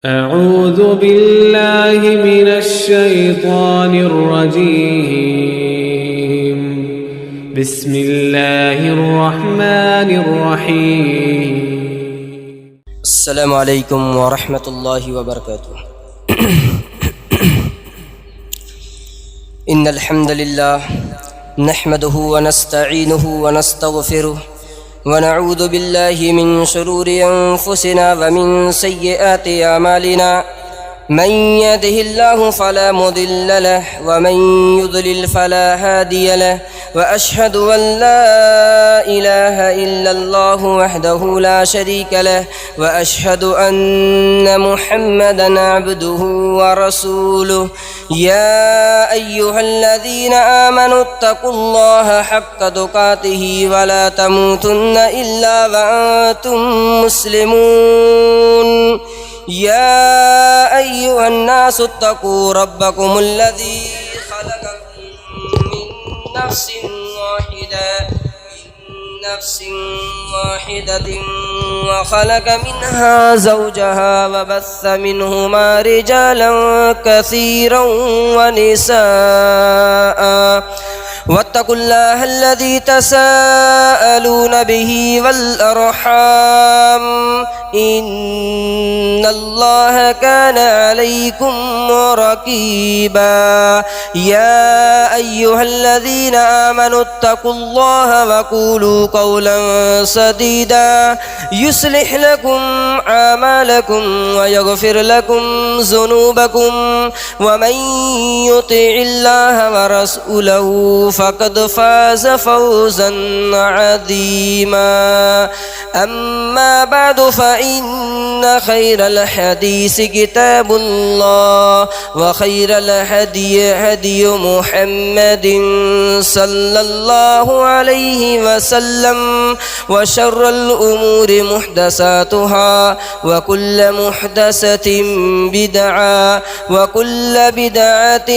أعوذ بالله من الشيطان الرجيم. بسم الله الرحمن الرحيم. السلام علیکم ورحمۃ اللہ وبرکاتہ. ان الحمد للہ نحمده ونستعینه ونستغفره ونعوذ باللہ من شرور انفسنا ومن سیئات اعمالنا. من يهده الله فلا مضل له ومن يضلل فلا هادي له وأشهد أن لا إله إلا الله وحده لا شريك له وأشهد أن محمدا عبده ورسوله. يا أيها الذين آمنوا اتقوا الله حق تقاته ولا تموتن إلا وأنتم مسلمون. يا أيها الناس اتقوا ربكم الذي خلقكم من نفس واحدة وخلق منها زوجها وبث منهما رجالا كثيرا ونساء. واتقوا الله الذي تساءلون به والأرحام إن الله كان عليكم رقيبا. يا أيها الذين آمنوا اتقوا الله وقولوا قولا سديدا يصلح لكم أعمالكم ويغفر لكم ذنوبكم ومن يطع الله ورسوله فقد فاز فوزا عظيما. أما بعد فإن خير الحديث كتاب الله وخير الهدي هدي محمد صلى الله عليه وسلم وشر الأمور محدثاتها وكل محدثة بدعة وكل بدعة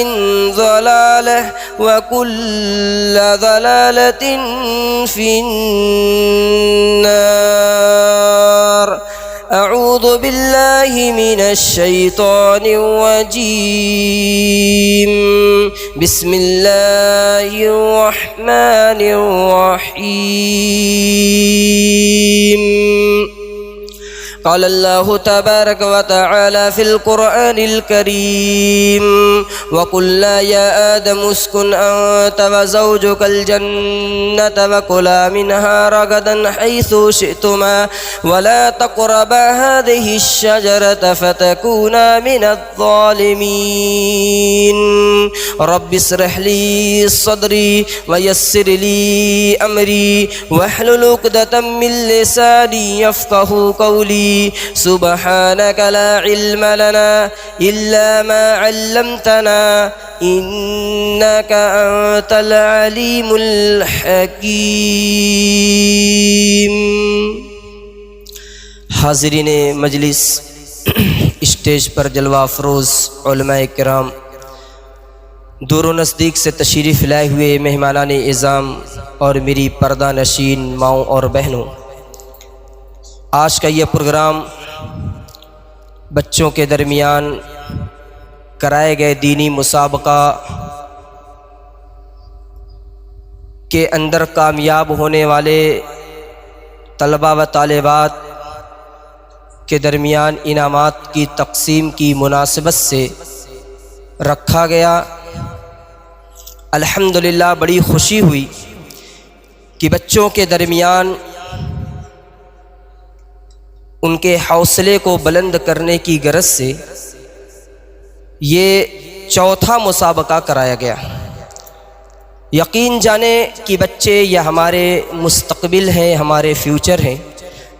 ضلالة وكل ضلالة في النار. أعوذ بالله من الشيطان الرجيم. بسم الله الرحمن الرحيم. قال الله تبارك وتعالى في القرآن الكريم: وقلنا يا آدم اسكن أنت وزوجك الجنة وكلا منها رغدا حيث شئتما ولا تقربا هذه الشجرة فتكونا من الظالمين. رب اشرح لي صدري ويسر لي أمري واحلل عقدة من لساني يفقهوا قولي. سبحانك لا علم لنا إلا ما علمتنا إنك أنت العليم الحكيم. حاضرین مجلس، اسٹیج پر جلوہ افروز علماء کرام، دور و نزدیک سے تشریف لائے ہوئے مہمانان اعظام اور میری پردہ نشین ماؤں اور بہنوں، آج کا یہ پروگرام بچوں کے درمیان کرائے گئے دینی مسابقہ کے اندر کامیاب ہونے والے طلباء و طالبات کے درمیان انعامات کی تقسیم کی مناسبت سے رکھا گیا. الحمدللہ بڑی خوشی ہوئی کہ بچوں کے درمیان ان کے حوصلے کو بلند کرنے کی غرض سے یہ چوتھا مسابقہ کرایا گیا. یقین جانیں کہ بچے یہ ہمارے مستقبل ہیں، ہمارے فیوچر ہیں.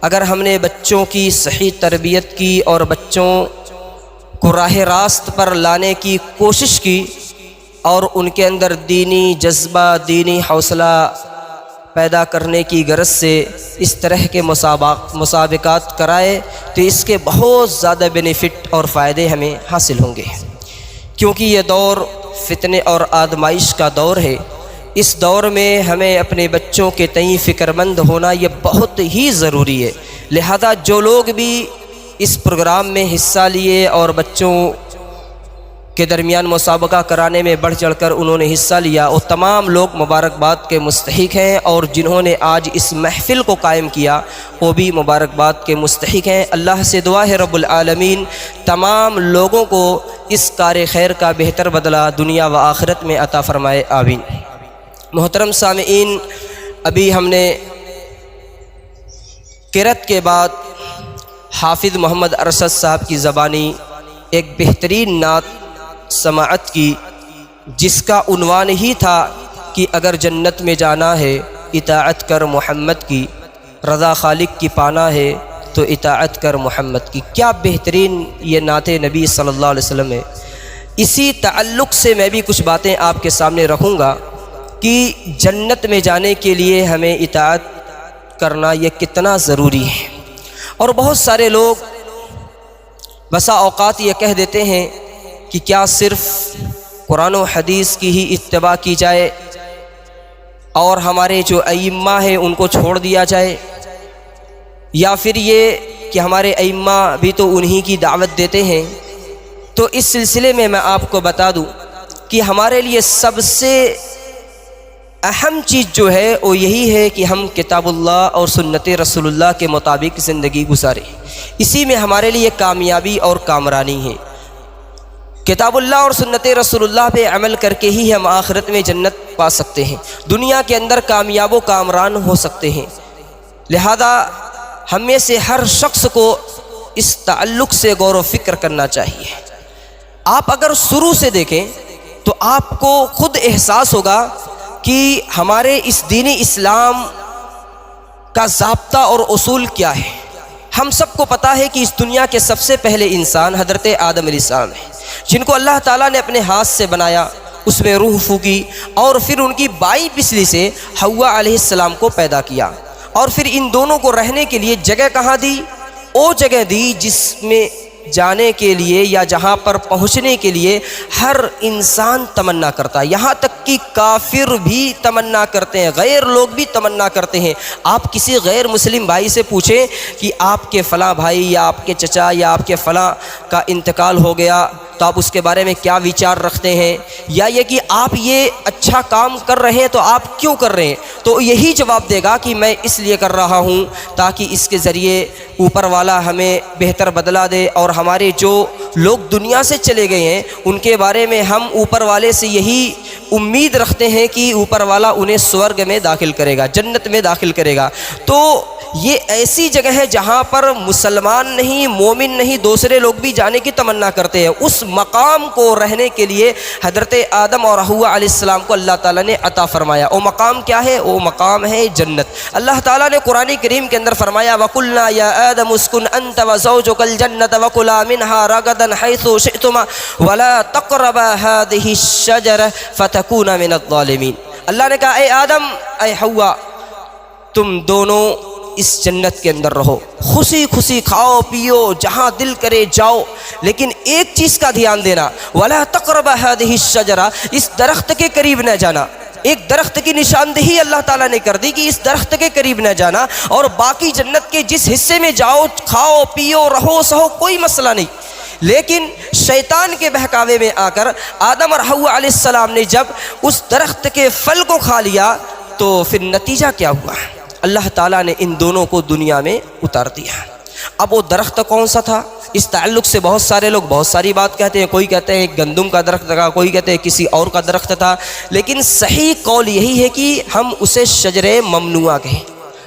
اگر ہم نے بچوں کی صحیح تربیت کی اور بچوں کو راہ راست پر لانے کی کوشش کی اور ان کے اندر دینی جذبہ، دینی حوصلہ پیدا کرنے کی غرض سے اس طرح کے مسابقات کرائے تو اس کے بہت زیادہ بینیفٹ اور فائدے ہمیں حاصل ہوں گے، کیونکہ یہ دور فتنے اور آزمائش کا دور ہے. اس دور میں ہمیں اپنے بچوں کے تئیں فکر مند ہونا یہ بہت ہی ضروری ہے. لہذا جو لوگ بھی اس پروگرام میں حصہ لیے اور بچوں کے درمیان مسابقہ کرانے میں بڑھ چڑھ کر انہوں نے حصہ لیا، اور تمام لوگ مبارکباد کے مستحق ہیں، اور جنہوں نے آج اس محفل کو قائم کیا وہ بھی مبارکباد کے مستحق ہیں۔ اللہ سے دعا ہے رب العالمین تمام لوگوں کو اس کار خیر کا بہتر بدلہ دنیا و آخرت میں عطا فرمائے، آمین۔ محترم سامعین، ابھی ہم نے قرأت کے بعد حافظ محمد ارشد صاحب کی زبانی ایک بہترین نعت سماعت کی، جس کا عنوان ہی تھا کہ اگر جنت میں جانا ہے اطاعت کر محمد کی، رضا خالق کی پانا ہے تو اطاعت کر محمد کی۔ کیا بہترین یہ نعت نبی صلی اللہ علیہ وسلم ہے۔ اسی تعلق سے میں بھی کچھ باتیں آپ کے سامنے رکھوں گا کہ جنت میں جانے کے لیے ہمیں اطاعت کرنا یہ کتنا ضروری ہے۔ اور بہت سارے لوگ بسا اوقات یہ کہہ دیتے ہیں کہ کیا صرف قرآن و حدیث کی ہی اتباع کی جائے اور ہمارے جو ائمہ ہیں ان کو چھوڑ دیا جائے، یا پھر یہ کہ ہمارے ائمہ بھی تو انہی کی دعوت دیتے ہیں۔ تو اس سلسلے میں آپ کو بتا دوں کہ ہمارے لیے سب سے اہم چیز جو ہے وہ یہی ہے کہ ہم کتاب اللہ اور سنت رسول اللہ کے مطابق زندگی گزاریں، اسی میں ہمارے لیے کامیابی اور کامرانی ہے۔ کتاب اللہ اور سنت رسول اللہ پہ عمل کر کے ہی ہم آخرت میں جنت پا سکتے ہیں، دنیا کے اندر کامیاب و کامران ہو سکتے ہیں۔ لہذا ہم میں سے ہر شخص کو اس تعلق سے غور و فکر کرنا چاہیے۔ آپ اگر شروع سے دیکھیں تو آپ کو خود احساس ہوگا کہ ہمارے اس دین اسلام کا ضابطہ اور اصول کیا ہے۔ ہم سب کو پتہ ہے کہ اس دنیا کے سب سے پہلے انسان حضرت آدم علیہ السلام ہیں، جن کو اللہ تعالیٰ نے اپنے ہاتھ سے بنایا، اس میں روح پھونکی، اور پھر ان کی بائیں پسلی سے حوا علیہ السلام کو پیدا کیا، اور پھر ان دونوں کو رہنے کے لیے جگہ کہاں دی؟ وہ جگہ دی جس میں جانے کے لیے یا جہاں پر پہنچنے کے لیے ہر انسان تمنا کرتا ہے، یہاں تک کہ کافر بھی تمنا کرتے ہیں، غیر لوگ بھی تمنا کرتے ہیں۔ آپ کسی غیر مسلم بھائی سے پوچھیں کہ آپ کے فلاں بھائی یا آپ کے چچا یا آپ کے فلاں کا انتقال ہو گیا تو آپ اس کے بارے میں کیا وچار رکھتے ہیں، یا یہ کہ آپ یہ اچھا کام کر رہے ہیں تو آپ کیوں کر رہے ہیں، تو یہی جواب دے گا کہ میں اس لیے کر رہا ہوں تاکہ اس کے ذریعے اوپر والا ہمیں بہتر بدلہ دے، اور ہمارے جو لوگ دنیا سے چلے گئے ہیں ان کے بارے میں ہم اوپر والے سے یہی امید رکھتے ہیں کہ اوپر والا انہیں سورگ میں داخل کرے گا، جنت میں داخل کرے گا۔ تو یہ ایسی جگہ ہے جہاں پر مسلمان نہیں، مومن نہیں، دوسرے لوگ بھی جانے کی تمنا کرتے ہیں۔ اس مقام کو رہنے کے لیے حضرت آدم اور حوا علیہ السلام کو اللہ تعالیٰ نے عطا فرمایا۔ وہ مقام کیا ہے؟ وہ مقام ہے جنت۔ اللہ تعالیٰ نے قرآن کریم کے اندر فرمایا وَقُلْنَا يَا آدَمُ اسْكُنْ أَنْتَ وَزَوْجُكَ الْجَنَّةَ وَكُلَا مِنْهَا رَغَدًا حَيْثُ شِئْتُمَا وَلَا تَقْرَبَا هَٰذِهِ الشَّجَرَةَ فَتَكُونَا مِنَ الظَّالِمِينَ۔ اللہ نے کہا اے آدم، اے حوا، تم دونوں اس جنت کے اندر رہو، خوشی خوشی کھاؤ پیو، جہاں دل کرے جاؤ، لیکن ایک چیز کا دھیان دینا وَلَا تَقْرَبَا هَٰذِهِ الشَّجَرَةَ، اس درخت کے قریب نہ جانا۔ ایک درخت کی نشاندہی اللہ تعالیٰ نے کر دی کہ اس درخت کے قریب نہ جانا، اور باقی جنت کے جس حصے میں جاؤ کھاؤ پیو رہو سہو کوئی مسئلہ نہیں۔ لیکن شیطان کے بہکاوے میں آ کر آدم اور حوا علیہ السلام نے جب اس درخت کے پھل کو کھا لیا تو پھر نتیجہ کیا ہوا؟ اللہ تعالیٰ نے ان دونوں کو دنیا میں اتار دیا۔ اب وہ درخت کون سا تھا؟ اس تعلق سے بہت سارے لوگ بہت ساری بات کہتے ہیں، کوئی کہتے ہیں گندم کا درخت تھا، کوئی کہتے ہیں کسی اور کا درخت تھا، لیکن صحیح قول یہی ہے کہ ہم اسے شجرے ممنوعہ کہیں،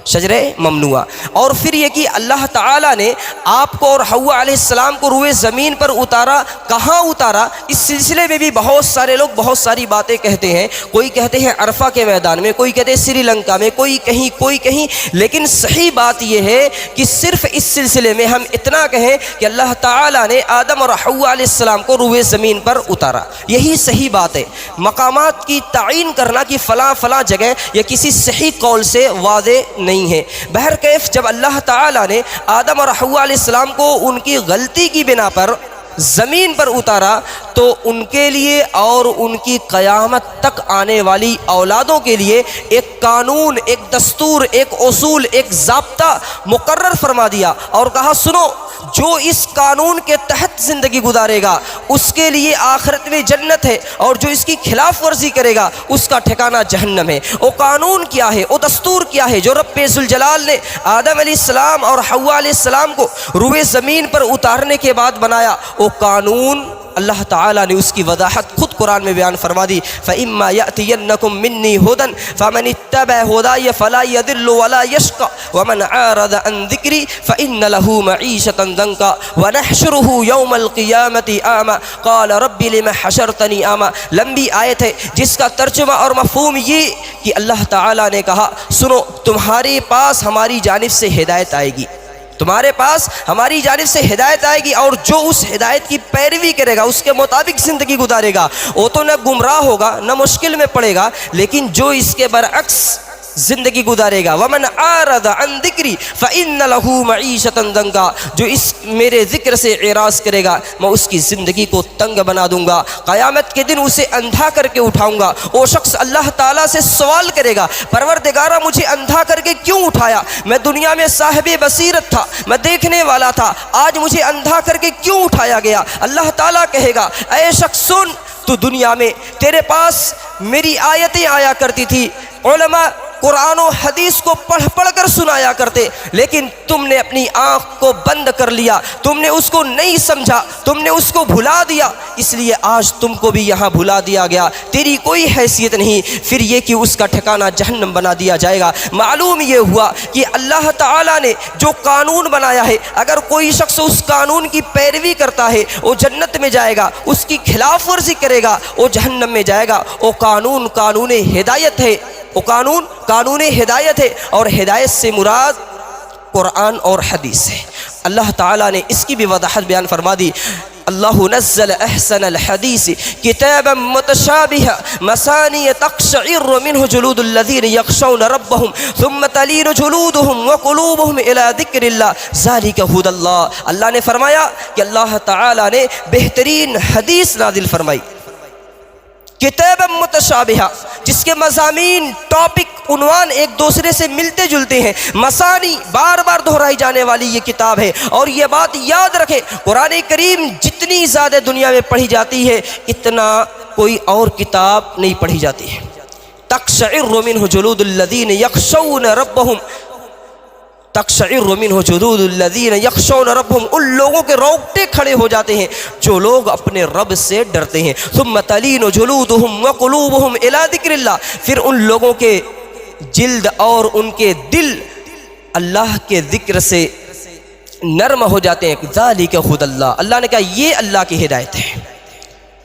شجرے ممنوعہ۔ اور پھر یہ کہ اللہ تعالیٰ نے آپ کو اور حوا علیہ السلام کو روئے زمین پر اتارا، کہاں اتارا؟ اس سلسلے میں بھی بہت سارے لوگ بہت ساری باتیں کہتے ہیں، کوئی کہتے ہیں عرفہ کے میدان میں، کوئی کہتے ہیں سری لنکا میں، کوئی کہیں کوئی کہیں، لیکن صحیح بات یہ ہے کہ صرف اس سلسلے میں ہم اتنا کہیں کہ اللہ تعالیٰ نے آدم اور حوا علیہ السلام کو روئے زمین پر اتارا، یہی صحیح بات ہے۔ مقامات کی تعین کرنا کہ فلاں فلاں جگہ یہ کسی صحیح قول سے واضح نہیں ہے۔ بہرکیف جب اللہ تعالیٰ نے آدم اور حوا علیہ السلام کو ان کی غلطی کی بنا پر زمین پر اتارا تو ان کے لیے اور ان کی قیامت تک آنے والی اولادوں کے لیے ایک قانون، ایک دستور، ایک اصول، ایک ضابطہ مقرر فرما دیا اور کہا سنو، جو اس قانون کے تحت زندگی گزارے گا اس کے لیے آخرت میں جنت ہے، اور جو اس کی خلاف ورزی کرے گا اس کا ٹھکانہ جہنم ہے۔ وہ قانون کیا ہے، وہ دستور کیا ہے جو رب ذوالجلال نے آدم علیہ السلام اور حوا علیہ السلام کو روئے زمین پر اتارنے کے بعد بنایا؟ وہ قانون اللہ تعالیٰ نے اس کی وضاحت خود قرآن میں بیان فرما دی۔ فَإِمَّا يَأْتِيَنَّكُم مِّنِّي هُدًى فَمَنِ اتَّبَعَ هُدَايَ فَلَا يَضِلُّ وَلَا يَشْقَىٰ وَمَنْ أَعْرَضَ عَن ذِكْرِي فَإِنَّ لَهُ مَعِيشَةً ضَنكًا وَنَحْشُرُهُ يَوْمَ الْقِيَامَةِ أَعْمَىٰ قَالَ رَبِّ لِمَ حَشَرْتَنِي أَعْمَىٰ۔ لمبی آیت ہے جس کا ترجمہ اور مفہوم یہ کہ اللہ تعالیٰ نے کہا سنو، تمہارے پاس ہماری جانب سے ہدایت آئے گی، تمہارے پاس ہماری جانب سے ہدایت آئے گی، اور جو اس ہدایت کی پیروی کرے گا، اس کے مطابق زندگی گزارے گا، وہ تو نہ گمراہ ہوگا نہ مشکل میں پڑے گا، لیکن جو اس کے برعکس زندگی گزارے گا وَمَنْ أَعْرَضَ عَن ذِكْرِي فَإِنَّ لَهُ مَعِيشَةً ضَنكًا، جو اس میرے ذکر سے اعراض کرے گا میں اس کی زندگی کو تنگ بنا دوں گا، قیامت کے دن اسے اندھا کر کے اٹھاؤں گا۔ وہ شخص اللہ تعالیٰ سے سوال کرے گا پروردگارہ مجھے اندھا کر کے کیوں اٹھایا؟ میں دنیا میں صاحب بصیرت تھا، میں دیکھنے والا تھا، آج مجھے اندھا کر کے کیوں اٹھایا گیا؟ اللہ تعالیٰ کہے گا اے شخص سن، تو دنیا میں تیرے پاس میری آیتیں آیا کرتی تھی، علماء قرآن و حدیث کو پڑھ پڑھ کر سنایا کرتے، لیکن تم نے اپنی آنکھ کو بند کر لیا، تم نے اس کو نہیں سمجھا، تم نے اس کو بھلا دیا، اس لیے آج تم کو بھی یہاں بھلا دیا گیا، تیری کوئی حیثیت نہیں، پھر یہ کہ اس کا ٹھکانہ جہنم بنا دیا جائے گا۔ معلوم یہ ہوا کہ اللہ تعالیٰ نے جو قانون بنایا ہے، اگر کوئی شخص اس قانون کی پیروی کرتا ہے وہ جنت میں جائے گا، اس کی خلاف ورزی کرے گا وہ جہنم میں جائے گا۔ وہ قانون قانون ہدایت ہے، وہ قانون قانون ہدایت ہے، اور ہدایت سے مراد قرآن اور حدیث ہے۔ اللہ تعالیٰ نے اس کی بھی وضاحت بیان فرما دی، اللہ نزل احسن الحدیث کتابا متشابہا مثانی تقشعر منہ جلود الذین یخشون ربہم ثم تلین جلودہم وقلوبہم الی ذکر اللہ ذالک ھدی اللہ۔ اللہ نے فرمایا کہ اللہ تعالیٰ نے بہترین حدیث نازل فرمائی، کتاب متشابہہ، جس کے مضامین، ٹاپک، عنوان ایک دوسرے سے ملتے جلتے ہیں، مثانی، بار بار دہرائی جانے والی یہ کتاب ہے۔ اور یہ بات یاد رکھیں، قرآن کریم جتنی زیادہ دنیا میں پڑھی جاتی ہے اتنا کوئی اور کتاب نہیں پڑھی جاتی ہے۔ تقشعر منہ جلود الذین یخشون ربہم، تقشعر منہ جلود الذین یخشون ربہم، ان لوگوں کے رونگٹے کھڑے ہو جاتے ہیں جو لوگ اپنے رب سے ڈرتے ہیں۔ ثم تلین جلودہم وقلوبہم الی ذکر اللہ، پھر ان لوگوں کے جلد اور ان کے دل اللہ کے ذکر سے نرم ہو جاتے ہیں۔ ذالک ھدی اللہ، اللہ نے کہا یہ اللہ کی ہدایت ہے۔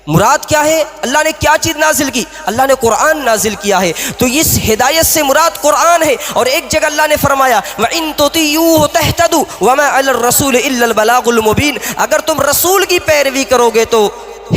مراد کیا ہے؟ اللہ نے کیا چیز نازل کی؟ اللہ نے قرآن نازل کیا ہے، تو اس ہدایت سے مراد قرآن ہے۔ اور ایک جگہ اللہ نے فرمایا وَإِن تُطِيعُوهُ تَهْتَدُوا وَمَا عَلَى الرَّسُولِ إِلَّا الْبَلَاغُ الْمُبِينُ، اگر تم رسول کی پیروی کرو گے تو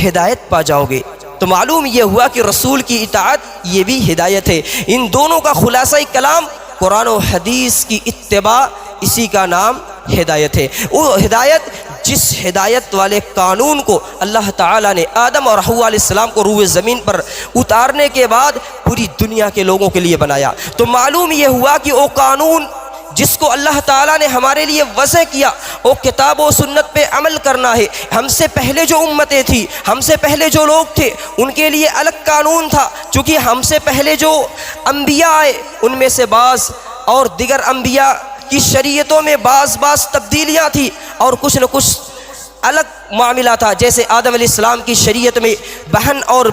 ہدایت پا جاؤ گے۔ تو معلوم یہ ہوا کہ رسول کی اطاعت یہ بھی ہدایت ہے۔ ان دونوں کا خلاصہ کلام قرآن و حدیث کی اتباع، اسی کا نام ہدایت ہے۔ وہ ہدایت جس ہدایت والے قانون کو اللہ تعالیٰ نے آدم اور حوا علیہ السلام کو روئے زمین پر اتارنے کے بعد پوری دنیا کے لوگوں کے لیے بنایا، تو معلوم یہ ہوا کہ وہ قانون جس کو اللہ تعالیٰ نے ہمارے لیے وضع کیا وہ کتاب و سنت پہ عمل کرنا ہے۔ ہم سے پہلے جو امتیں تھیں، ہم سے پہلے جو لوگ تھے، ان کے لیے الگ قانون تھا، چونکہ ہم سے پہلے جو انبیاء آئے ان میں سے بعض اور دیگر انبیاء کی شریعتوں میں بعض تبدیلیاں تھیں اور کچھ نہ کچھ الگ معاملہ تھا۔ جیسے آدم علیہ السلام کی شریعت میں بہن اور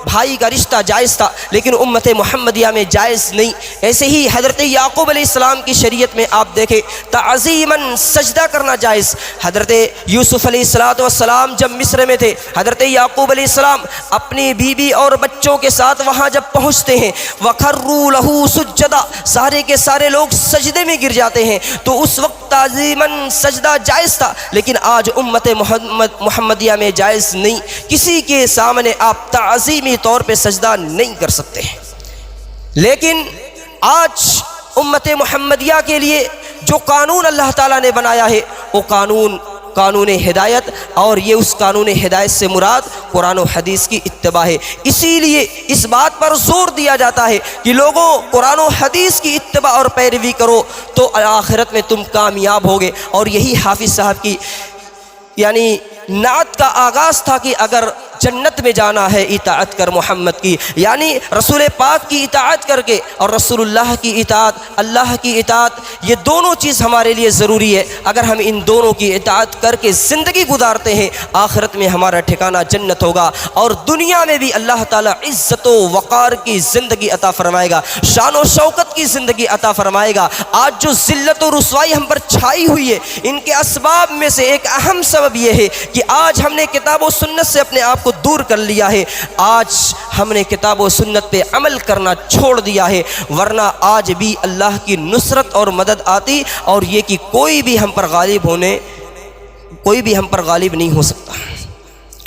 بھائی کا رشتہ جائز تھا، لیکن امت محمدیہ میں جائز نہیں۔ ایسے ہی حضرت یعقوب علیہ السلام کی شریعت میں آپ دیکھیں تعظیماً سجدہ کرنا جائز۔ حضرت یوسف علیہ السلام جب مصر میں تھے، حضرت یعقوب علیہ السلام اپنی بیوی اور بچوں کے ساتھ وہاں جب پہنچتے ہیں وَخَرُّوا لَهُ سُجَّدًا، سارے کے سارے لوگ سجدے میں گر جاتے ہیں، تو اس وقت تعظیماً سجدہ جائز تھا، لیکن آج امت محمدیہ میں جائز نہیں۔ کسی کے سامنے آپ تعظیمی طور پہ سجدہ نہیں کر سکتے ہیں۔ لیکن آج امت محمدیہ کے لیے جو قانون اللہ تعالیٰ نے بنایا ہے وہ قانون ہدایت، اور یہ اس قانون ہدایت سے مراد قرآن و حدیث کی اتباع ہے۔ اسی لیے اس بات پر زور دیا جاتا ہے کہ لوگوں قرآن و حدیث کی اتباع اور پیروی کرو تو آخرت میں تم کامیاب ہوگے۔ اور یہی حافظ صاحب کی یعنی نعت کا آغاز تھا کہ اگر جنت میں جانا ہے اطاعت کر محمد کی، یعنی رسول پاک کی اطاعت کر کے اور رسول اللہ کی اطاعت، اللہ کی اطاعت، یہ دونوں چیز ہمارے لیے ضروری ہے۔ اگر ہم ان دونوں کی اطاعت کر کے زندگی گزارتے ہیں، آخرت میں ہمارا ٹھکانہ جنت ہوگا، اور دنیا میں بھی اللہ تعالیٰ عزت و وقار کی زندگی عطا فرمائے گا، شان و شوکت کی زندگی عطا فرمائے گا۔ آج جو ذلت و رسوائی ہم پر چھائی ہوئی ہے، ان کے اسباب میں سے ایک اہم سبب یہ ہے کہ آج ہم نے کتاب و سنت سے اپنے آپ کو دور کر لیا ہے، آج ہم نے کتاب و سنت پہ عمل کرنا چھوڑ دیا ہے، ورنہ آج بھی اللہ کی نصرت اور مدد آتی، اور یہ کہ کوئی بھی ہم پر غالب نہیں ہو سکتا۔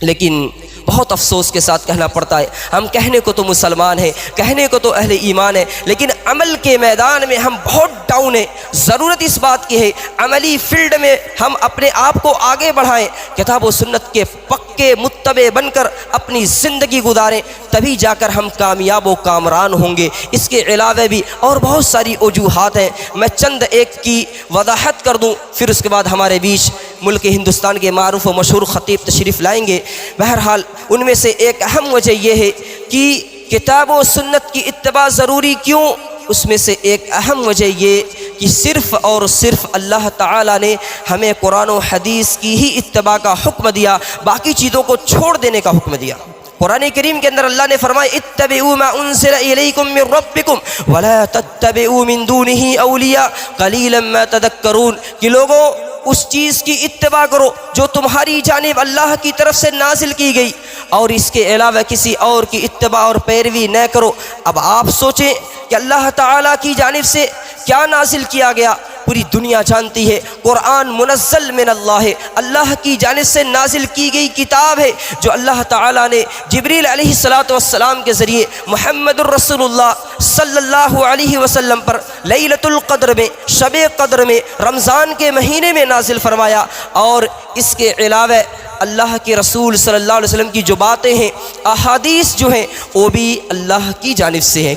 لیکن بہت افسوس کے ساتھ کہنا پڑتا ہے، ہم کہنے کو تو مسلمان ہیں، کہنے کو تو اہل ایمان ہیں، لیکن عمل کے میدان میں ہم بہت ڈاؤن ہیں۔ ضرورت اس بات کی ہے عملی فیلڈ میں ہم اپنے آپ کو آگے بڑھائیں، کتاب و سنت کے پکے متبع بن کر اپنی زندگی گزاریں، تبھی جا کر ہم کامیاب و کامران ہوں گے۔ اس کے علاوہ بھی اور بہت ساری وجوہات ہیں، میں چند ایک کی وضاحت کر دوں، پھر اس کے بعد ہمارے بیچ ملک ہندوستان کے معروف و مشہور خطیب تشریف لائیں گے۔ بہرحال ان میں سے ایک اہم وجہ یہ ہے کہ کتاب و سنت کی اتباع ضروری کیوں، اس میں سے ایک اہم وجہ یہ کہ صرف اور صرف اللہ تعالیٰ نے ہمیں قرآن و حدیث کی ہی اتباع کا حکم دیا، باقی چیزوں کو چھوڑ دینے کا حکم دیا۔ قرآن کریم کے اندر اللہ نے فرمایا اتبعوا ما انزل الیکم من ربکم ولا تتبعوا من دونہ اولیاء قلیلا ما تذکرون، کہ لوگوں اس چیز کی اتباع کرو جو تمہاری جانب اللہ کی طرف سے نازل کی گئی، اور اس کے علاوہ کسی اور کی اتباع اور پیروی نہ کرو۔ اب آپ سوچیں کہ اللہ تعالیٰ کی جانب سے کیا نازل کیا گیا، پوری دنیا جانتی ہے، قرآن منزل من اللہ ہے، اللہ کی جانب سے نازل کی گئی کتاب ہے، جو اللہ تعالیٰ نے جبریل علیہ السلام کے ذریعے محمد الرسول اللہ صلی اللہ علیہ وسلم پر لیلۃ القدر میں، شب قدر میں، رمضان کے مہینے میں نازل فرمایا۔ اور اس کے علاوہ اللہ کے رسول صلی اللہ علیہ وسلم کی جو باتیں ہیں، احادیث جو ہیں، وہ بھی اللہ کی جانب سے ہیں۔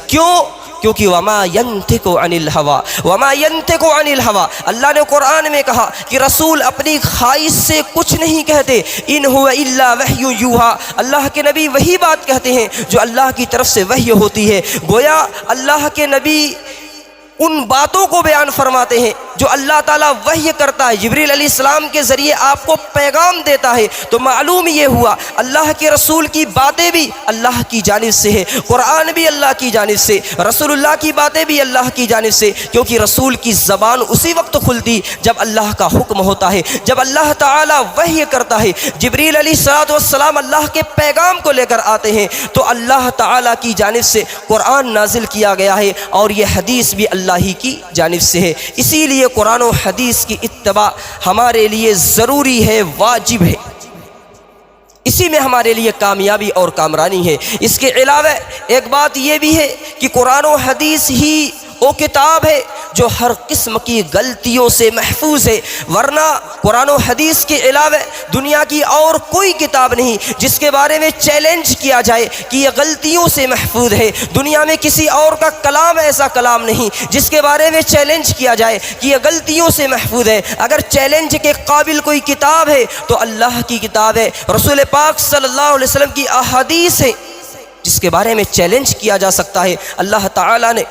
کیونکہ وما ینطق عن الہویٰ، اللہ نے قرآن میں کہا کہ رسول اپنی خواہش سے کچھ نہیں کہتے، ان هو الا وحی یوحیٰ، اللہ کے نبی وہی بات کہتے ہیں جو اللہ کی طرف سے وحی ہوتی ہے۔ گویا اللہ کے نبی ان باتوں کو بیان فرماتے ہیں جو اللہ تعالیٰ وحی کرتا ہے، جبریل علیہ السلام کے ذریعے آپ کو پیغام دیتا ہے۔ تو معلوم یہ ہوا اللہ کے رسول کی باتیں بھی اللہ کی جانب سے ہے، قرآن بھی اللہ کی جانب سے، رسول اللہ کی باتیں بھی اللہ کی جانب سے، کیونکہ رسول کی زبان اسی وقت کھلتی جب اللہ کا حکم ہوتا ہے، جب اللہ تعالیٰ وحی کرتا ہے۔ جبریل علیہ السلام اللہ کے پیغام کو لے کر آتے ہیں، تو اللہ تعالیٰ کی جانب سے قرآن نازل کیا گیا ہے، اور یہ حدیث بھی اللہ ہی کی جانب سے ہے۔ اسی لیے قرآن و حدیث کی اتباع ہمارے لیے ضروری ہے، واجب ہے، اسی میں ہمارے لیے کامیابی اور کامرانی ہے۔ اس کے علاوہ ایک بات یہ بھی ہے کہ قرآن و حدیث ہی وہ کتاب ہے جو ہر قسم کی غلطیوں سے محفوظ ہے، ورنہ قرآن و حدیث کے علاوہ دنیا کی اور کوئی کتاب نہیں جس کے بارے میں چیلنج کیا جائے کہ یہ غلطیوں سے محفوظ ہے۔ دنیا میں کسی اور کا کلام ایسا کلام نہیں جس کے بارے میں چیلنج کیا جائے کہ یہ غلطیوں سے محفوظ ہے۔ اگر چیلنج کے قابل کوئی کتاب ہے تو اللہ کی کتاب ہے، رسول پاک صلی اللہ علیہ وسلم کی احادیث ہے، جس کے بارے میں چیلنج کیا جا سکتا ہے۔ اللہ تعالیٰ نے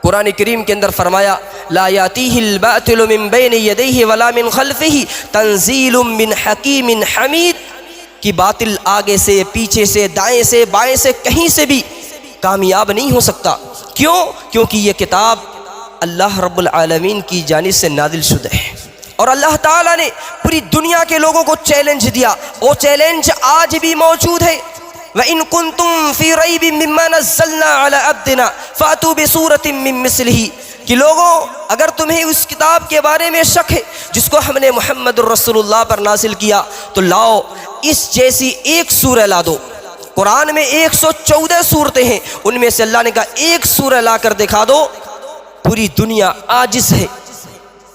قرآن کریم کے اندر فرمایا لا یاتیہ الباطل من بین یدیہ ولا من خلفہ تنزیل من حکیم حمید، کہ باطل آگے سے، پیچھے سے، دائیں سے، بائیں سے، کہیں سے بھی کامیاب نہیں ہو سکتا۔ کیونکہ یہ کتاب اللہ رب العالمین کی جانب سے نازل شدہ ہے، اور اللہ تعالیٰ نے پوری دنیا کے لوگوں کو چیلنج دیا، وہ چیلنج آج بھی موجود ہے۔ وَإِن كُنتُم فِي رَيْبٍ مِّمَّا نَزَّلْنَا عَلَىٰ عَبْدِنَا فَأْتُوا بِسُورَةٍ مِّن مِّثْلِهِ، کہ لوگوں اگر تمہیں اس کتاب کے بارے میں شک ہے جس کو ہم نے محمد الرسول اللہ پر نازل کیا، تو لاؤ اس جیسی ایک سورہ لا دو۔ قرآن میں 114 سورتیں ہیں، ان میں سے اللہ نے کہا ایک سورہ لا کر دکھا دو۔ پوری دنیا عاجز ہے،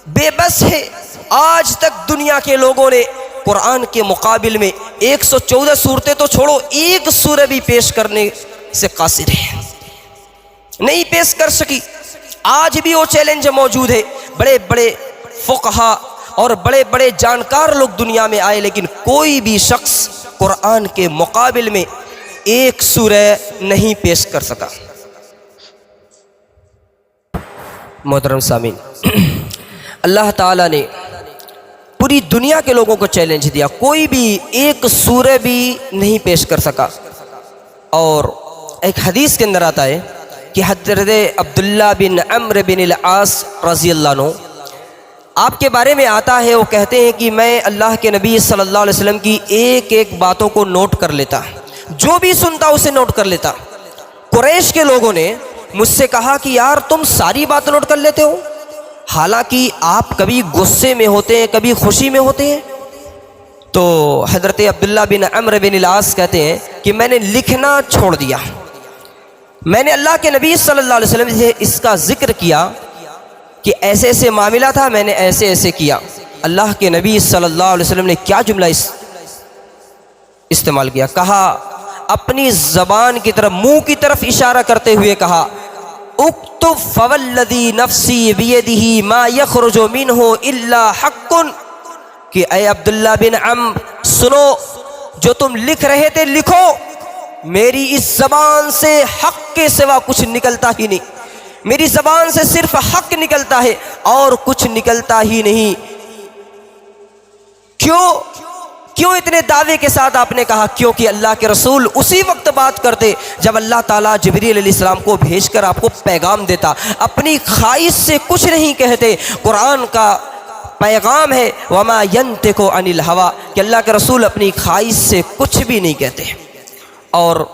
بے بس ہے۔ آج تک دنیا کے لوگوں نے قرآن کے مقابل میں 114 صورتیں تو چھوڑو، ایک سورہ بھی پیش کرنے سے قاصر ہے، نہیں پیش کر سکی۔ آج بھی وہ چیلنج موجود ہے۔ بڑے بڑے فقہا اور بڑے بڑے جانکار لوگ دنیا میں آئے، لیکن کوئی بھی شخص قرآن کے مقابل میں ایک سورہ نہیں پیش کر سکا۔ محترم سامعین، اللہ تعالیٰ نے پوری دنیا کے لوگوں کو چیلنج دیا، کوئی بھی ایک سورہ بھی نہیں پیش کر سکا۔ اور ایک حدیث کے اندر آتا ہے کہ حضرت عبداللہ بن عمرو بن العاص رضی اللہ عنہ، آپ کے بارے میں آتا ہے، وہ کہتے ہیں کہ میں اللہ کے نبی صلی اللہ علیہ وسلم کی ایک ایک باتوں کو نوٹ کر لیتا، جو بھی سنتا اسے نوٹ کر لیتا۔ قریش کے لوگوں نے مجھ سے کہا کہ یار تم ساری بات نوٹ کر لیتے ہو، حالانکہ آپ کبھی غصے میں ہوتے ہیں، کبھی خوشی میں ہوتے ہیں۔ تو حضرت عبداللہ بن عمرو بن العاص کہتے ہیں کہ میں نے لکھنا چھوڑ دیا، میں نے اللہ کے نبی صلی اللہ علیہ وسلم سے اس کا ذکر کیا کہ ایسے ایسے معاملہ تھا، میں نے ایسے ایسے کیا۔ اللہ کے نبی صلی اللہ علیہ وسلم نے کیا جملہ استعمال کیا، کہا اپنی زبان کی طرف، منہ کی طرف اشارہ کرتے ہوئے کہا اکتب فوالذی نفسی بیدہ ما یخرج منہ الا حق، کہ اے عبداللہ بن عمرو سنو، جو تم لکھ رہے تھے لکھو، میری اس زبان سے حق کے سوا کچھ نکلتا ہی نہیں، میری زبان سے صرف حق نکلتا ہے اور کچھ نکلتا ہی نہیں۔ کیوں اتنے دعوے کے ساتھ آپ نے کہا؟ کیونکہ اللہ کے رسول اسی وقت بات کرتے جب اللہ تعالیٰ جبریل علیہ السلام کو بھیج کر آپ کو پیغام دیتا، اپنی خواہش سے کچھ نہیں کہتے۔ قرآن کا پیغام ہے وما ینطق عن الہویٰ، کہ اللہ کے رسول اپنی خواہش سے کچھ بھی نہیں کہتے۔ اور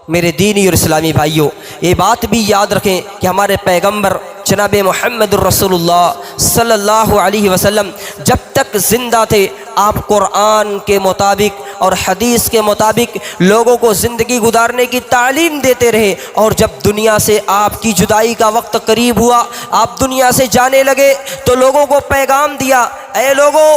میرے دینی اور اسلامی بھائیوں، یہ بات بھی یاد رکھیں کہ ہمارے پیغمبر جناب محمد الرسول اللہ صلی اللہ علیہ وسلم جب تک زندہ تھے، آپ قرآن کے مطابق اور حدیث کے مطابق لوگوں کو زندگی گزارنے کی تعلیم دیتے رہے، اور جب دنیا سے آپ کی جدائی کا وقت قریب ہوا، آپ دنیا سے جانے لگے، تو لوگوں کو پیغام دیا، اے لوگوں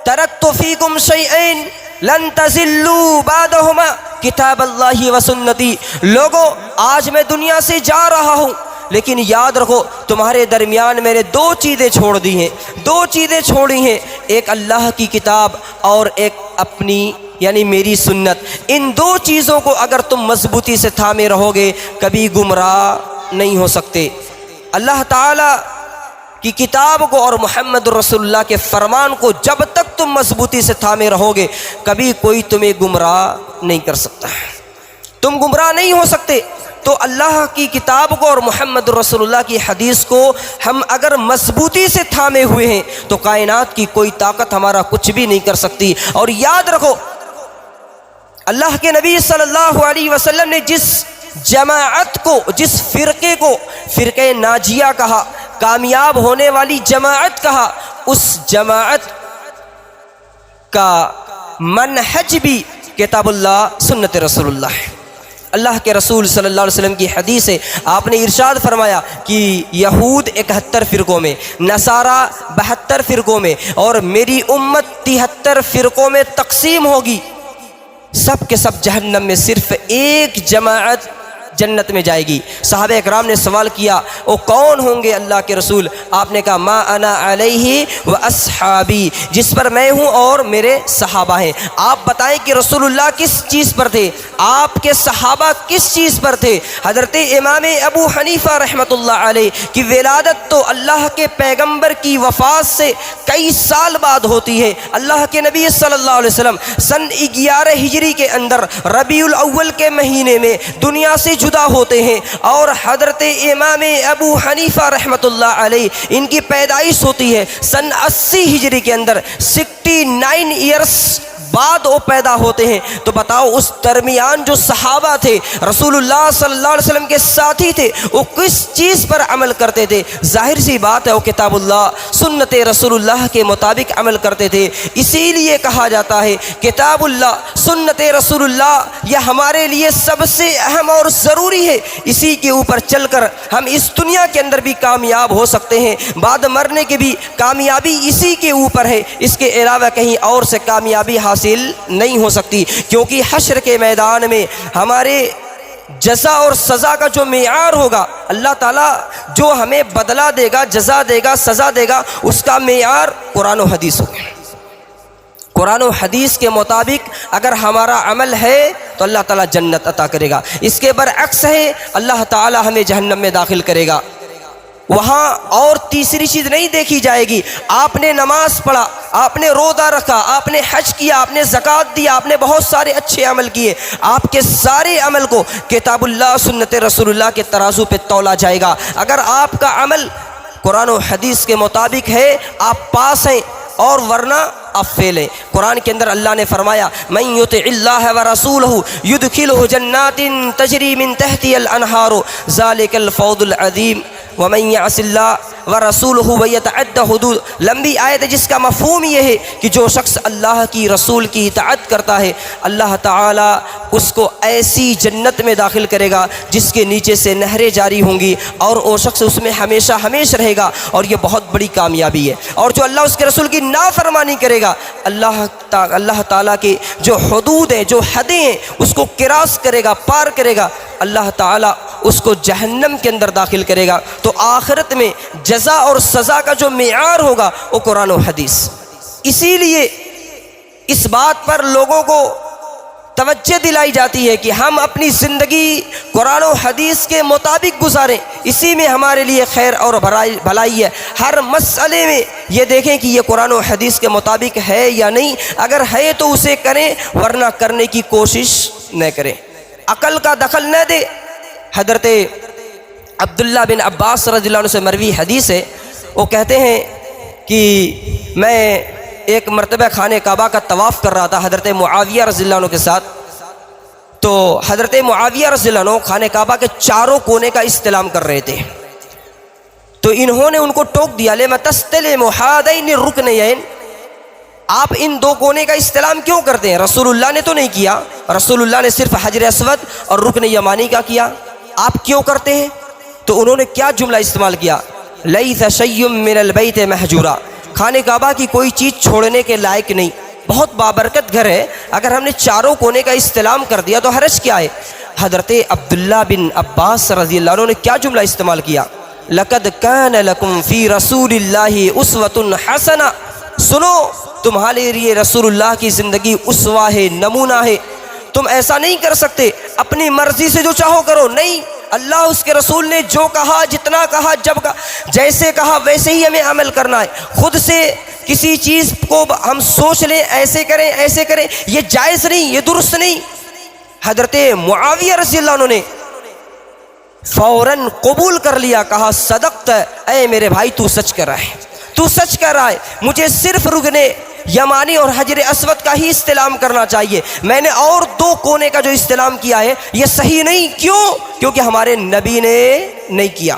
ترکت فیکم شیئین لن تزلوا بعدہما کتاب اللہ و سنتی، لوگوں آج میں دنیا سے جا رہا ہوں، لیکن یاد رکھو تمہارے درمیان میں نے دو چیزیں چھوڑ دی ہیں، دو چیزیں چھوڑی ہیں، ایک اللہ کی کتاب اور ایک اپنی یعنی میری سنت۔ ان دو چیزوں کو اگر تم مضبوطی سے تھامے رہو گے کبھی گمراہ نہیں ہو سکتے۔ اللہ تعالیٰ کی کتاب کو اور محمد رسول اللہ کے فرمان کو جب تک تم مضبوطی سے تھامے رہو گے کبھی کوئی تمہیں گمراہ نہیں کر سکتا، تم گمراہ نہیں ہو سکتے۔ تو اللہ کی کتاب کو اور محمد رسول اللہ کی حدیث کو ہم اگر مضبوطی سے تھامے ہوئے ہیں تو کائنات کی کوئی طاقت ہمارا کچھ بھی نہیں کر سکتی۔ اور یاد رکھو اللہ کے نبی صلی اللہ علیہ وسلم نے جس جماعت کو، جس فرقے کو فرقہ ناجیہ کہا، کامیاب ہونے والی جماعت کہا، اس جماعت کا منہج بھی کتاب اللہ سنت رسول اللہ ہے۔ اللہ کے رسول صلی اللہ علیہ وسلم کی حدیث ہے، آپ نے ارشاد فرمایا کہ یہود 71 فرقوں میں، نصارہ 72 فرقوں میں، اور میری امت 73 فرقوں میں تقسیم ہوگی، سب کے سب جہنم میں، صرف ایک جماعت جنت میں جائے گی۔ صحابہ اکرام نے سوال کیا وہ کون ہوں گے اللہ کے رسول؟ آپ نے کہا ما انا علیہ و اصحابی، جس پر میں ہوں اور میرے صحابہ ہیں۔ آپ بتائیں کہ رسول اللہ کس چیز پر تھے، آپ کے صحابہ کس چیز پر تھے؟ حضرت امام ابو حنیفہ رحمۃ اللہ علیہ کی ولادت تو اللہ کے پیغمبر کی وفات سے کئی سال بعد ہوتی ہے۔ اللہ کے نبی صلی اللہ علیہ وسلم سن 11 ہجری کے اندر ربیع الاول کے مہینے میں دنیا سے جدا ہوتے ہیں، اور حضرت امام ابو حنیفہ رحمۃ اللہ علیہ ان کی پیدائش ہوتی ہے سن 80 ہجری کے اندر، 69 ایئرس بعد وہ پیدا ہوتے ہیں۔ تو بتاؤ اس درمیان جو صحابہ تھے، رسول اللہ صلی اللہ علیہ وسلم کے ساتھی تھے، وہ کس چیز پر عمل کرتے تھے؟ ظاہر سی بات ہے وہ کتاب اللہ سنت رسول اللہ کے مطابق عمل کرتے تھے۔ اسی لیے کہا جاتا ہے کتاب اللہ سنت رسول اللہ یہ ہمارے لیے سب سے اہم اور ضروری ہے، اسی کے اوپر چل کر ہم اس دنیا کے اندر بھی کامیاب ہو سکتے ہیں، بعد مرنے کے بھی کامیابی اسی کے اوپر ہے، اس کے علاوہ کہیں اور سے کامیابی حاصل نہیں ہو سکتی، کیونکہ حشر کے میدان میں ہمارے جزا اور سزا کا جو معیار ہوگا، اللہ تعالیٰ جو ہمیں بدلہ دے گا، جزا دے گا، سزا دے گا، اس کا معیار قرآن و حدیث ہوگا۔ قرآن و حدیث کے مطابق اگر ہمارا عمل ہے تو اللہ تعالیٰ جنت عطا کرے گا، اس کے برعکس ہے اللہ تعالیٰ ہمیں جہنم میں داخل کرے گا۔ وہاں اور تیسری چیز نہیں دیکھی جائے گی، آپ نے نماز پڑھا، آپ نے روزہ رکھا، آپ نے حج کیا، آپ نے زکوٰۃ دیا، آپ نے بہت سارے اچھے عمل کیے، آپ کے سارے عمل کو کتاب اللہ سنت رسول اللہ کے ترازو پہ تولا جائے گا۔ اگر آپ کا عمل قرآن و حدیث کے مطابق ہے آپ پاس ہیں، اور ورنہ آپ فیل ہیں۔ قرآن کے اندر اللہ نے فرمایا من یطع اللہ ورسولہ یدخلہ جنات تجری من تحتها الانہار ذلک الفوز العظیم ومن یعص اللہ ورسولہ ویتعد حدود۔ لمبی آیت ہے جس کا مفہوم یہ ہے کہ جو شخص اللہ کی رسول کی اطاعت کرتا ہے اللہ تعالیٰ اس کو ایسی جنت میں داخل کرے گا جس کے نیچے سے نہریں جاری ہوں گی، اور وہ شخص اس میں ہمیشہ ہمیشہ رہے گا، اور یہ بہت بڑی کامیابی ہے۔ اور جو اللہ اس کے رسول کی نافرمانی کرے گا اللہ تعالیٰ کی جو حدود ہیں، جو حدیں ہیں، اس کو کراس کرے گا، پار کرے گا، اللہ تعالیٰ اس کو جہنم کے اندر داخل کرے گا۔ تو آخرت میں جزا اور سزا کا جو معیار ہوگا وہ قرآن و حدیث۔ اسی لیے اس بات پر لوگوں کو توجہ دلائی جاتی ہے کہ ہم اپنی زندگی قرآن و حدیث کے مطابق گزاریں، اسی میں ہمارے لیے خیر اور بھلائی ہے۔ ہر مسئلے میں یہ دیکھیں کہ یہ قرآن و حدیث کے مطابق ہے یا نہیں، اگر ہے تو اسے کریں، ورنہ کرنے کی کوشش نہ کریں، عقل کا دخل نہ دے۔ حضرت عبداللہ بن عباس رضی اللہ عنہ سے مروی حدیث ہے، وہ کہتے ہیں کہ میں ایک مرتبہ خانہ کعبہ کا طواف کر رہا تھا حضرت معاویہ رضی اللہ عنہ کے ساتھ، تو حضرت معاویہ رضی اللہ عنہ خانہ کعبہ کے چاروں کونے کا استلام کر رہے تھے، تو انہوں نے ان کو ٹوک دیا لما تستلم هذین الرکنین، آپ ان دو کونے کا استلام کیوں کرتے ہیں؟ رسول اللہ نے تو نہیں کیا، رسول اللہ نے صرف حجر اسود اور رکن یمانی کا کیا، آپ کیوں کرتے ہیں؟ تو انہوں نے کیا جملہ استعمال کیا، لیس شیء من البیت مہجورا، خانہ کعبہ کی کوئی چیز چھوڑنے کے لائق نہیں، بہت بابرکت گھر ہے، اگر ہم نے چاروں کونے کا استلام کر دیا تو حرج کیا ہے؟ حضرت عبداللہ بن عباس رضی اللہ عنہ نے کیا جملہ استعمال کیا، لقد کان لکم فی رسول اللہ اسوۃ حسنہ، سنو تمہارے لیے رسول اللہ کی زندگی اسوہ ہے، نمونہ ہے، تم ایسا نہیں کر سکتے اپنی مرضی سے جو چاہو کرو، نہیں، اللہ اس کے رسول نے جو کہا، جتنا کہا، جب کہا، جیسے کہا ویسے ہی ہمیں عمل کرنا ہے۔ خود سے کسی چیز کو ہم سوچ لیں ایسے کریں ایسے کریں، یہ جائز نہیں، یہ درست نہیں۔ حضرت معاویہ رضی اللہ عنہ نے فوراً قبول کر لیا، کہا صدقت، اے میرے بھائی تو سچ کر رہا ہے، تو سچ کر رہا ہے، مجھے صرف رکن یمانی اور حجر اسود کا ہی استلام کرنا چاہیے، میں نے اور دو کونے کا جو استلام کیا ہے یہ صحیح نہیں، کیوں؟ کیونکہ ہمارے نبی نے نہیں کیا۔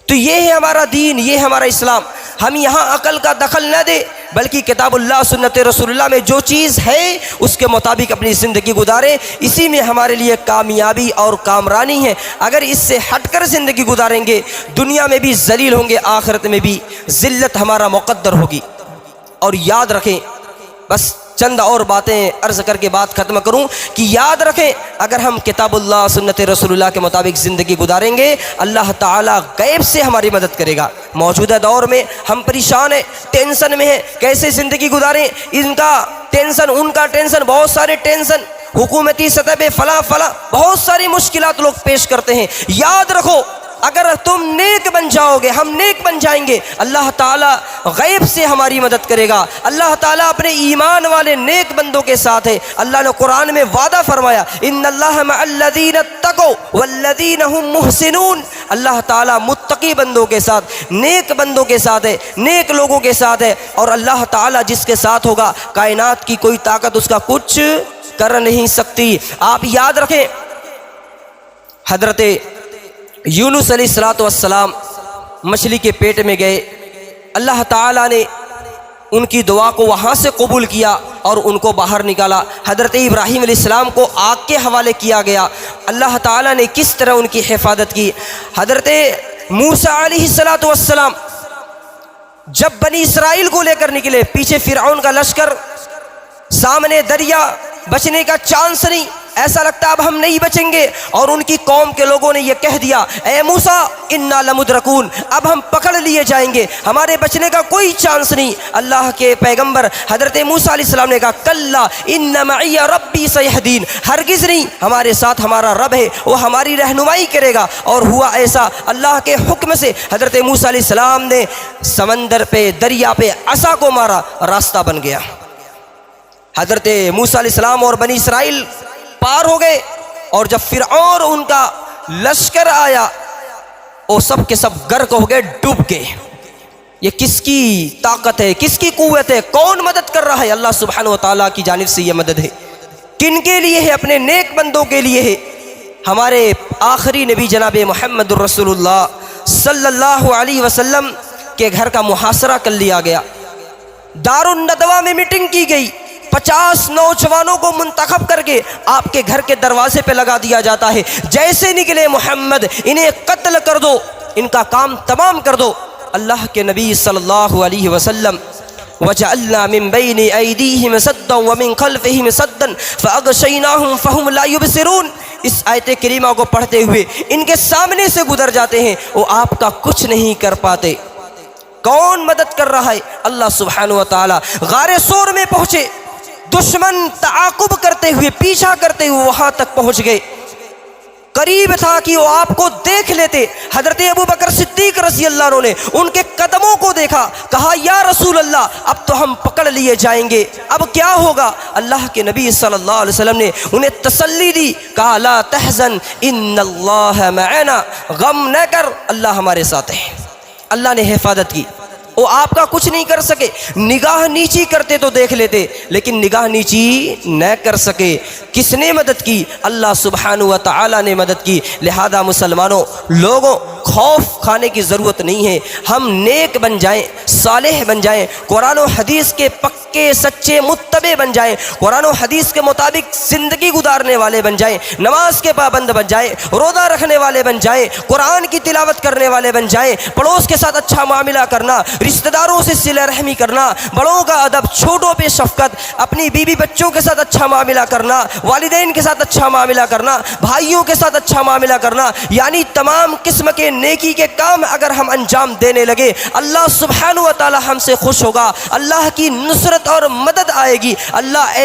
تو یہ ہے ہمارا دین، یہ ہے ہمارا اسلام۔ ہم یہاں عقل کا دخل نہ دے، بلکہ کتاب اللہ سنت رسول اللہ میں جو چیز ہے اس کے مطابق اپنی زندگی گزاریں، اسی میں ہمارے لیے کامیابی اور کامرانی ہے۔ اگر اس سے ہٹ کر زندگی گزاریں گے دنیا میں بھی ذلیل ہوں گے، آخرت میں بھی ذلت ہمارا مقدر ہوگی۔ اور یاد رکھیں، بس چند اور باتیں عرض کر کے بات ختم کروں کہ یاد رکھیں اگر ہم کتاب اللہ سنت رسول اللہ کے مطابق زندگی گزاریں گے اللہ تعالیٰ غیب سے ہماری مدد کرے گا۔ موجودہ دور میں ہم پریشان ہیں، ٹینشن میں ہیں، کیسے زندگی گزاریں، ان کا ٹینشن، ان کا ٹینشن، بہت سارے ٹینشن، حکومتی سطح پہ فلاں بہت ساری مشکلات لوگ پیش کرتے ہیں۔ یاد رکھو اگر تم نیک بن جاؤ گے، ہم نیک بن جائیں گے، اللہ تعالیٰ غیب سے ہماری مدد کرے گا۔ اللہ تعالیٰ اپنے ایمان والے نیک بندوں کے ساتھ ہے۔ اللہ نے قرآن میں وعدہ فرمایا ان اللہ مع الذین اتقوا والذین هم محسنون، اللہ تعالیٰ متقی بندوں کے ساتھ، نیک بندوں کے ساتھ ہے، نیک لوگوں کے ساتھ ہے، اور اللہ تعالیٰ جس کے ساتھ ہوگا کائنات کی کوئی طاقت اس کا کچھ کر نہیں سکتی۔ آپ یاد رکھیں حضرت یونس علیہ السلام مچھلی کے پیٹ میں گئے، اللہ تعالیٰ نے ان کی دعا کو وہاں سے قبول کیا اور ان کو باہر نکالا۔ حضرت ابراہیم علیہ السلام کو آگ کے حوالے کیا گیا، اللہ تعالیٰ نے کس طرح ان کی حفاظت کی۔ حضرت موسیٰ علیہ السلام جب بنی اسرائیل کو لے کر نکلے، پیچھے فرعون کا لشکر، سامنے دریا، بچنے کا چانس نہیں، ایسا لگتا اب ہم نہیں بچیں گے، اور ان کی قوم کے لوگوں نے یہ کہہ دیا اے موسیٰ انا لمدرکون، اب ہم پکڑ لیے جائیں گے، ہمارے بچنے کا کوئی چانس نہیں۔ اللہ کے پیغمبر حضرت موسیٰ علیہ السلام نے کہا کلا ان معی ربی سیہدین، ہرگز نہیں، ہمارے ساتھ ہمارا رب ہے، وہ ہماری رہنمائی کرے گا۔ اور ہوا ایسا، اللہ کے حکم سے حضرت موسیٰ علیہ السلام نے سمندر پہ، دریا پہ عصا کو مارا، راستہ بن گیا۔ حضرت موسیٰ علیہ السلام اور بنی اسرائیل پار ہو گئے، اور جب فرعون ان کا لشکر آیا وہ سب کے سب غرق ہو گئے، ڈوب گئے۔ یہ کس کی طاقت ہے، کس کی قوت ہے، کون مدد کر رہا ہے؟ اللہ سبحانہ و تعالیٰ کی جانب سے یہ مدد ہے۔ کن کے لیے ہے؟ اپنے نیک بندوں کے لیے ہے۔ ہمارے آخری نبی جناب محمد الرسول اللہ صلی اللہ علیہ وسلم کے گھر کا محاصرہ کر لیا گیا، دار الندوہ میں میٹنگ کی گئی، 50 نوجوانوں کو منتخب کر کے آپ کے گھر کے دروازے پہ لگا دیا جاتا ہے، جیسے نکلے محمد انہیں قتل کر دو، ان کا کام تمام کر دو۔ اللہ کے نبی صلی اللہ علیہ وسلم وَجَعَلْنَا مِن بَيْنِ أَيْدِيهِمْ سَدًّا وَمِن خَلْفِهِمْ سَدًّا فَأَغْشَيْنَاهُمْ فَهُمْ لَا يُبْصِرُونَ۔ اس آیت کریمہ کو پڑھتے ہوئے ان کے سامنے سے گزر جاتے ہیں، وہ آپ کا کچھ نہیں کر پاتے۔ کون مدد کر رہا ہے؟ اللہ سبحانہ و تعالی۔ غار سور میں پہنچے، دشمن تعاقب کرتے ہوئے، پیچھا کرتے ہوئے وہاں تک پہنچ گئے، قریب تھا کہ وہ آپ کو دیکھ لیتے۔ حضرت ابو بکر صدیق رضی اللہ عنہ نے ان کے قدموں کو دیکھا، کہا یا رسول اللہ اب تو ہم پکڑ لیے جائیں گے، اب کیا ہوگا؟ اللہ کے نبی صلی اللہ علیہ وسلم نے انہیں تسلی دی، کہا لا تحزن ان اللہ معنا، غم نہ کر، اللہ ہمارے ساتھ ہے۔ اللہ نے حفاظت کی، وہ آپ کا کچھ نہیں کر سکے۔ نگاہ نیچی کرتے تو دیکھ لیتے، لیکن نگاہ نیچی نہ کر سکے۔ کس نے مدد کی؟ اللہ سبحانہ و تعالی نے مدد کی۔ لہذا مسلمانوں، لوگوں خوف کھانے کی ضرورت نہیں ہے، ہم نیک بن جائیں، صالح بن جائیں، قرآن و حدیث کے پکے سچے متبع بن جائیں، قرآن و حدیث کے مطابق زندگی گزارنے والے بن جائیں، نماز کے پابند بن جائیں، روزہ رکھنے والے بن جائیں، قرآن کی تلاوت کرنے والے بن جائیں، پڑوس کے ساتھ اچھا معاملہ کرنا، رشتہ داروں سے صلہ رحمی کرنا، بڑوں کا ادب، چھوٹوں پہ شفقت، اپنی بیوی بچوں کے ساتھ اچھا معاملہ کرنا، والدین کے ساتھ اچھا معاملہ کرنا، بھائیوں کے ساتھ اچھا معاملہ کرنا، یعنی تمام قسم کے نیکی کے کام اگر ہم انجام دینے لگے، اللہ سبحانہ و تعالی ہم سے خوش ہوگا، اللہ کی نصرت اور مدد آئے گی۔ اللہ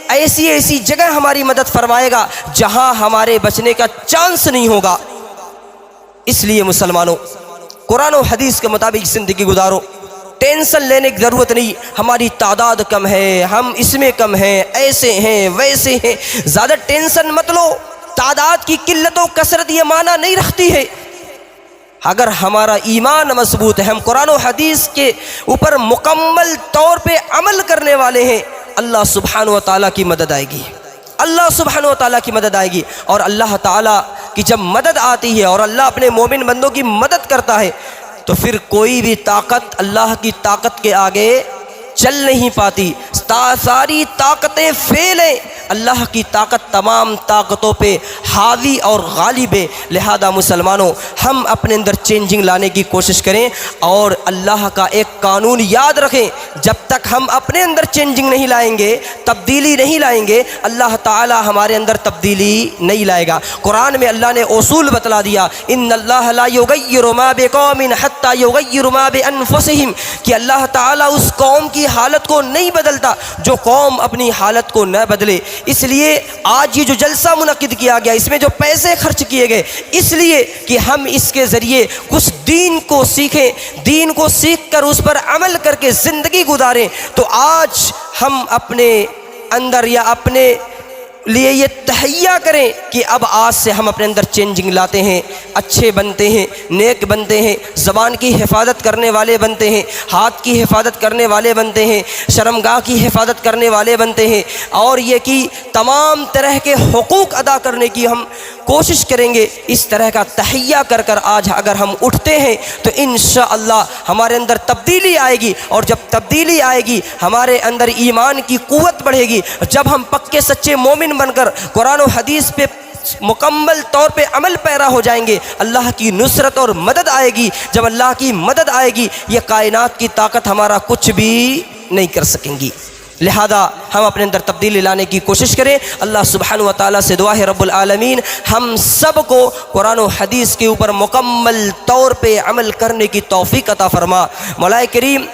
ایسی جگہ ہماری مدد فرمائے گا جہاں ہمارے بچنے کا چانس نہیں ہوگا۔ اس لیے مسلمانوں، قرآن و حدیث کے مطابق زندگی گزارو، ٹینشن لینے کی ضرورت نہیں۔ ہماری تعداد کم ہے، ہم اس میں کم ہیں، ایسے ہیں ویسے ہیں، زیادہ ٹینشن مت لو۔ تعداد کی قلت و کثرت یہ معنی نہیں رکھتی ہے۔ اگر ہمارا ایمان مضبوط ہے، ہم قرآن و حدیث کے اوپر مکمل طور پہ عمل کرنے والے ہیں، اللہ سبحانہ و تعالیٰ کی مدد آئے گی، اللہ سبحانہ و تعالیٰ کی مدد آئے گی۔ اور اللہ تعالیٰ کی جب مدد آتی ہے اور اللہ اپنے مومن بندوں کی مدد کرتا ہے تو پھر کوئی بھی طاقت اللہ کی طاقت کے آگے چل نہیں پاتی۔ ساری طاقتیں فیل ہیں، اللہ کی طاقت تمام طاقتوں پہ حاوی اور غالب ہے۔ لہذا مسلمانوں، ہم اپنے اندر چینجنگ لانے کی کوشش کریں اور اللہ کا ایک قانون یاد رکھیں، جب تک ہم اپنے اندر چینجنگ نہیں لائیں گے، تبدیلی نہیں لائیں گے، اللہ تعالی ہمارے اندر تبدیلی نہیں لائے گا۔ قرآن میں اللہ نے اصول بتلا دیا، ان اللہ لا یغیر ما بقوم حتی یغیر ما بانفسہم، کہ اللہ تعالی اس قوم کی حالت کو نہیں بدلتا جو قوم اپنی حالت کو نہ بدلے۔ اس لیے آج یہ جو جلسہ منعقد کیا گیا، اس میں جو پیسے خرچ کیے گئے، اس لیے کہ ہم اس کے ذریعے کچھ دین کو سیکھیں، دین کو سیکھ کر اس پر عمل کر کے زندگی گزاریں۔ تو آج ہم اپنے اندر یا اپنے لیے یہ تہیہ کریں کہ اب آج سے ہم اپنے اندر چینجنگ لاتے ہیں، اچھے بنتے ہیں، نیک بنتے ہیں، زبان کی حفاظت کرنے والے بنتے ہیں، ہاتھ کی حفاظت کرنے والے بنتے ہیں، شرمگاہ کی حفاظت کرنے والے بنتے ہیں، اور یہ کہ تمام طرح کے حقوق ادا کرنے کی ہم کوشش کریں گے۔ اس طرح کا تہیہ کر کر آج اگر ہم اٹھتے ہیں تو انشاءاللہ ہمارے اندر تبدیلی آئے گی، اور جب تبدیلی آئے گی ہمارے اندر ایمان کی قوت بڑھے گی۔ جب ہم پکے سچے مومن بن کر قرآن و حدیث پہ مکمل طور پہ عمل پیرا ہو جائیں گے، اللہ کی نصرت اور مدد آئے گی۔ جب اللہ کی مدد آئے گی، یہ کائنات کی طاقت ہمارا کچھ بھی نہیں کر سکیں گی۔ لہذا ہم اپنے اندر تبدیلی لانے کی کوشش کریں. اللہ سبحانہ و تعالیٰ سے دعا ہے رب العالمین ہم سب کو قرآن و حدیث کے اوپر مکمل طور پہ عمل کرنے کی توفیق عطا فرما. مولا کریم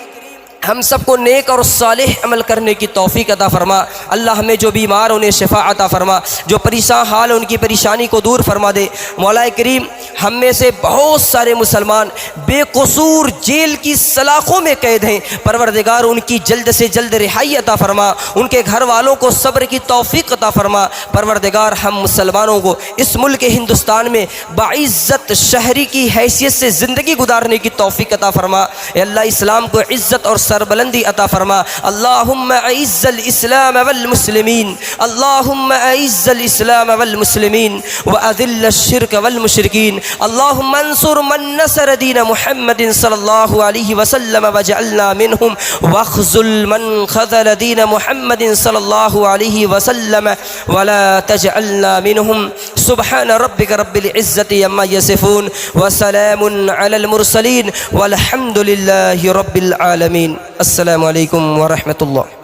ہم سب کو نیک اور صالح عمل کرنے کی توفیق عطا فرما. اللہ ہمیں جو بیمار انہیں شفا عطا فرما، جو پریشان حال ان کی پریشانی کو دور فرما دے. مولا کریم ہم میں سے بہت سارے مسلمان بے قصور جیل کی سلاخوں میں قید ہیں، پروردگار ان کی جلد سے جلد رہائی عطا فرما، ان کے گھر والوں کو صبر کی توفیق عطا فرما. پروردگار ہم مسلمانوں کو اس ملک ہندوستان میں باعزت شہری کی حیثیت سے زندگی گزارنے کی توفیق عطا فرما. اے اللہ اسلام کو عزت اور سربلندی عطا فرما. اللہم اعز الاسلام والمسلمین، اللہم اعز الاسلام والمسلمین واذل الشرک والمشرکین. اللہم انصر من نصر دین محمد صلی اللہ علیہ وسلم واجعلنا منہم واخذل من خذل دین محمد صلی اللہ علیہ وسلم ولا تجعلنا منہم. سبحان ربک رب العزت عما یصفون وسلام علی المرسلین والحمد للہ رب العالمین. السلام علیکم ورحمۃ اللہ.